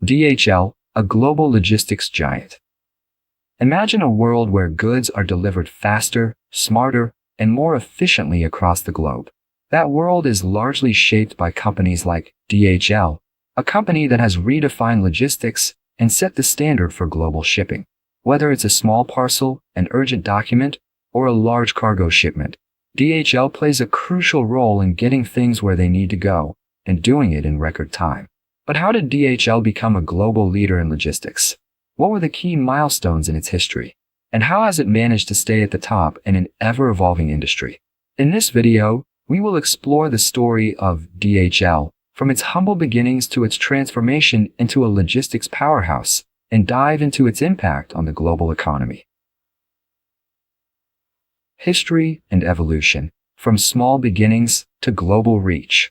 DHL, a global logistics giant. Imagine a world where goods are delivered faster, smarter, and more efficiently across the globe. That world is largely shaped by companies like DHL, a company that has redefined logistics and set the standard for global shipping. Whether it's a small parcel, an urgent document, or a large cargo shipment, DHL plays a crucial role in getting things where they need to go and doing it in record time. But how did DHL become a global leader in logistics? What were the key milestones in its history? And how has it managed to stay at the top in an ever-evolving industry? In this video, we will explore the story of DHL, from its humble beginnings to its transformation into a logistics powerhouse, and dive into its impact on the global economy. History and evolution, from small beginnings to global reach.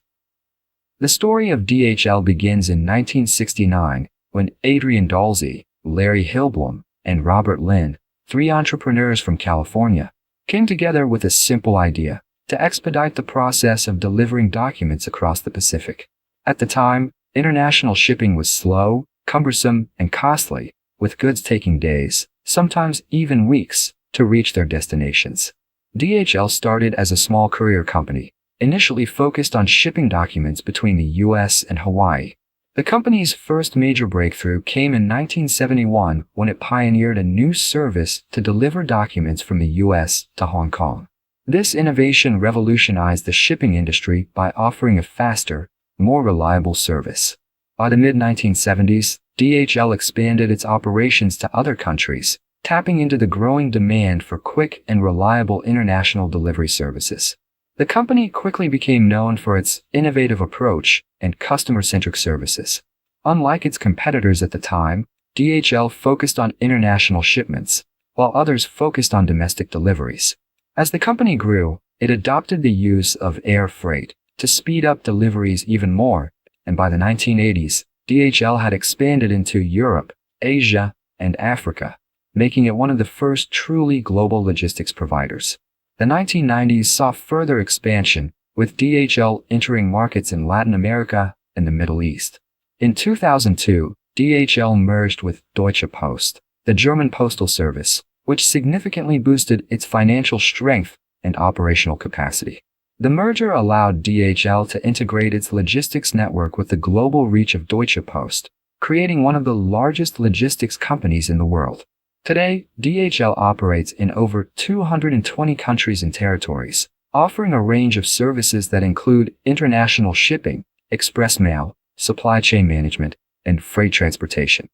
The story of DHL begins in 1969, when Adrian Dalzey, Larry Hillblom, and Robert Lynn, three entrepreneurs from California, came together with a simple idea: to expedite the process of delivering documents across the Pacific. At the time, international shipping was slow, cumbersome, and costly, with goods taking days, sometimes even weeks, to reach their destinations. DHL started as a small courier company, initially focused on shipping documents between the US and Hawaii. The company's first major breakthrough came in 1971 when it pioneered a new service to deliver documents from the US to Hong Kong. This innovation revolutionized the shipping industry by offering a faster, more reliable service. By the mid-1970s, DHL expanded its operations to other countries, tapping into the growing demand for quick and reliable international delivery services. The company quickly became known for its innovative approach and customer-centric services. Unlike its competitors at the time, DHL focused on international shipments, while others focused on domestic deliveries. As the company grew, it adopted the use of air freight to speed up deliveries even more, and by the 1980s, DHL had expanded into Europe, Asia, and Africa, making it one of the first truly global logistics providers. The 1990s saw further expansion, with DHL entering markets in Latin America and the Middle East. In 2002, DHL merged with Deutsche Post, the German postal service, which significantly boosted its financial strength and operational capacity. The merger allowed DHL to integrate its logistics network with the global reach of Deutsche Post, creating one of the largest logistics companies in the world. Today, DHL operates in over 220 countries and territories, offering a range of services that include international shipping, express mail, supply chain management, and freight transportation.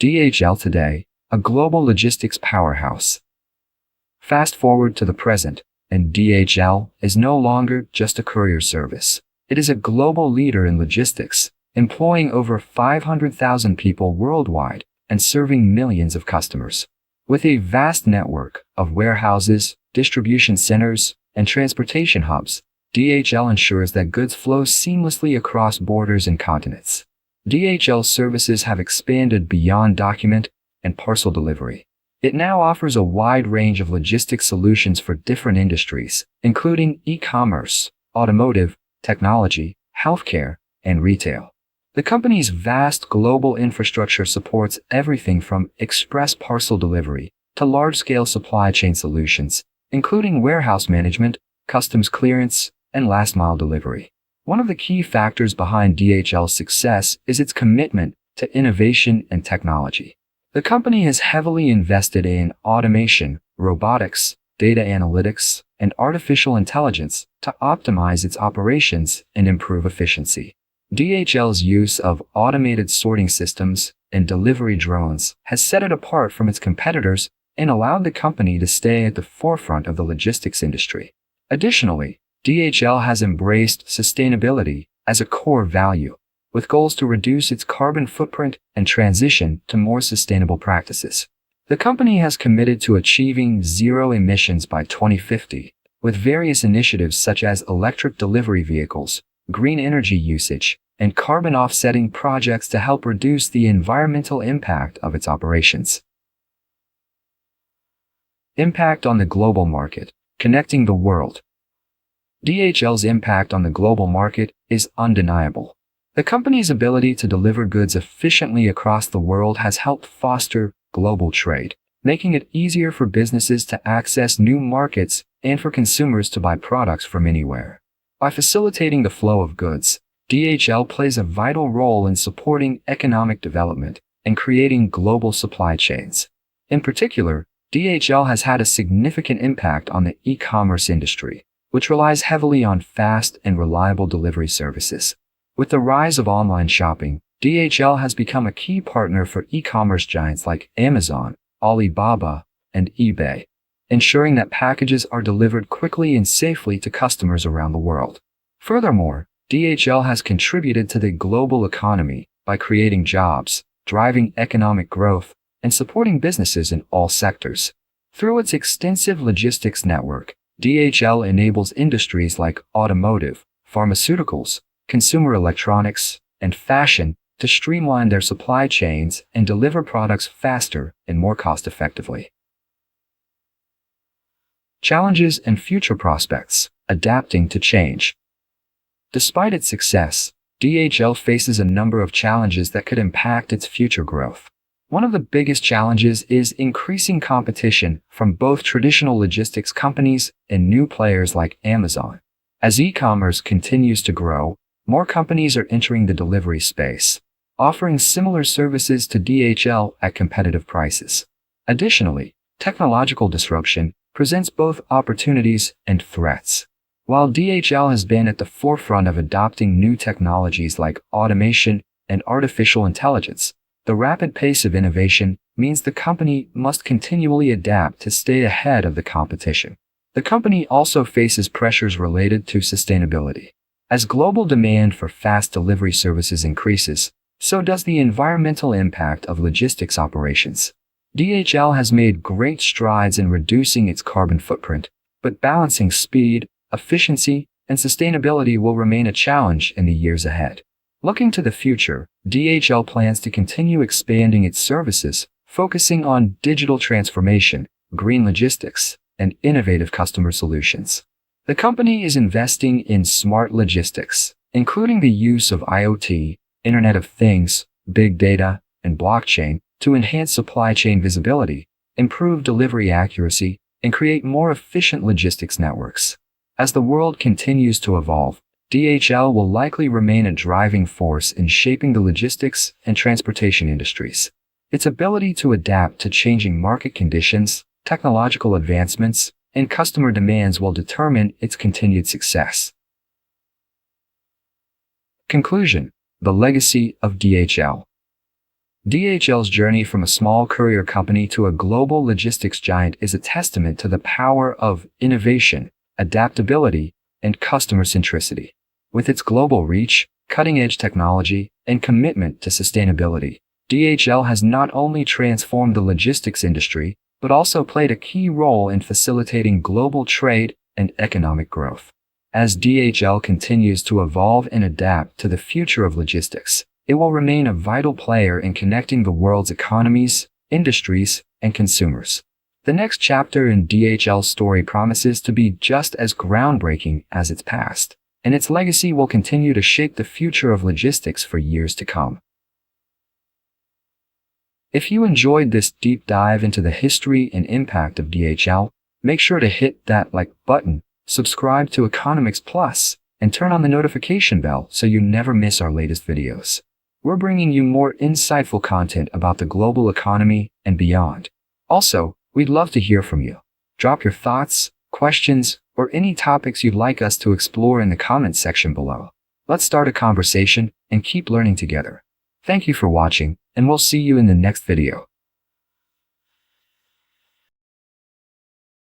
DHL today, a global logistics powerhouse. Fast forward to the present, and DHL is no longer just a courier service. It is a global leader in logistics, employing over 500,000 people worldwide and serving millions of customers. With a vast network of warehouses, distribution centers, and transportation hubs, DHL ensures that goods flow seamlessly across borders and continents. DHL services have expanded beyond document and parcel delivery. It now offers a wide range of logistics solutions for different industries, including e-commerce, automotive, technology, healthcare, and retail. The company's vast global infrastructure supports everything from express parcel delivery to large-scale supply chain solutions, including warehouse management, customs clearance, and last-mile delivery. One of the key factors behind DHL's success is its commitment to innovation and technology. The company has heavily invested in automation, robotics, data analytics, and artificial intelligence to optimize its operations and improve efficiency. DHL's use of automated sorting systems and delivery drones has set it apart from its competitors and allowed the company to stay at the forefront of the logistics industry. Additionally, DHL has embraced sustainability as a core value, with goals to reduce its carbon footprint and transition to more sustainable practices. The company has committed to achieving zero emissions by 2050, with various initiatives such as electric delivery vehicles, green energy usage, and carbon offsetting projects to help reduce the environmental impact of its operations. Impact on the global market, connecting the world. DHL's impact on the global market is undeniable. The The company's ability to deliver goods efficiently across the world has helped foster global trade, making it easier for businesses to access new markets and for consumers to buy products from anywhere. By facilitating the flow of goods, DHL plays a vital role in supporting economic development and creating global supply chains. In particular, DHL has had a significant impact on the e-commerce industry, which relies heavily on fast and reliable delivery services. With the rise of online shopping, DHL has become a key partner for e-commerce giants like Amazon, Alibaba, and eBay, ensuring that packages are delivered quickly and safely to customers around the world. Furthermore, DHL has contributed to the global economy by creating jobs, driving economic growth, and supporting businesses in all sectors. Through its extensive logistics network, DHL enables industries like automotive, pharmaceuticals, consumer electronics, and fashion to streamline their supply chains and deliver products faster and more cost-effectively. Challenges and future prospects: adapting to change. Despite its success, DHL faces a number of challenges that could impact its future growth. One of the biggest challenges is increasing competition from both traditional logistics companies and new players like Amazon. As e-commerce continues to grow, more companies are entering the delivery space, offering similar services to DHL at competitive prices. Additionally, technological disruption presents both opportunities and threats. While DHL has been at the forefront of adopting new technologies like automation and artificial intelligence, the rapid pace of innovation means the company must continually adapt to stay ahead of the competition. The company also faces pressures related to sustainability. As global demand for fast delivery services increases, so does the environmental impact of logistics operations. DHL has made great strides in reducing its carbon footprint, but balancing speed, efficiency, and sustainability will remain a challenge in the years ahead. Looking to the future, DHL plans to continue expanding its services, focusing on digital transformation, green logistics, and innovative customer solutions. The company is investing in smart logistics, including the use of IoT, Internet of Things, big data, and blockchain, to enhance supply chain visibility, improve delivery accuracy, and create more efficient logistics networks. As the world continues to evolve, DHL will likely remain a driving force in shaping the logistics and transportation industries. Its ability to adapt to changing market conditions, technological advancements, and customer demands will determine its continued success. Conclusion: the legacy of DHL. DHL's journey from a small courier company to a global logistics giant is a testament to the power of innovation, adaptability, and customer centricity. With its global reach, cutting-edge technology, and commitment to sustainability, DHL has not only transformed the logistics industry, but also played a key role in facilitating global trade and economic growth. As DHL continues to evolve and adapt to the future of logistics, it will remain a vital player in connecting the world's economies, industries, and consumers. The next chapter in DHL's story promises to be just as groundbreaking as its past, and its legacy will continue to shape the future of logistics for years to come. If you enjoyed this deep dive into the history and impact of DHL, make sure to hit that like button, subscribe to Economics Plus, and turn on the notification bell so you never miss our latest videos. We're bringing you more insightful content about the global economy and beyond. Also, we'd love to hear from you. Drop your thoughts, questions, or any topics you'd like us to explore in the comments section below. Let's start a conversation and keep learning together. Thank you for watching, and we'll see you in the next video.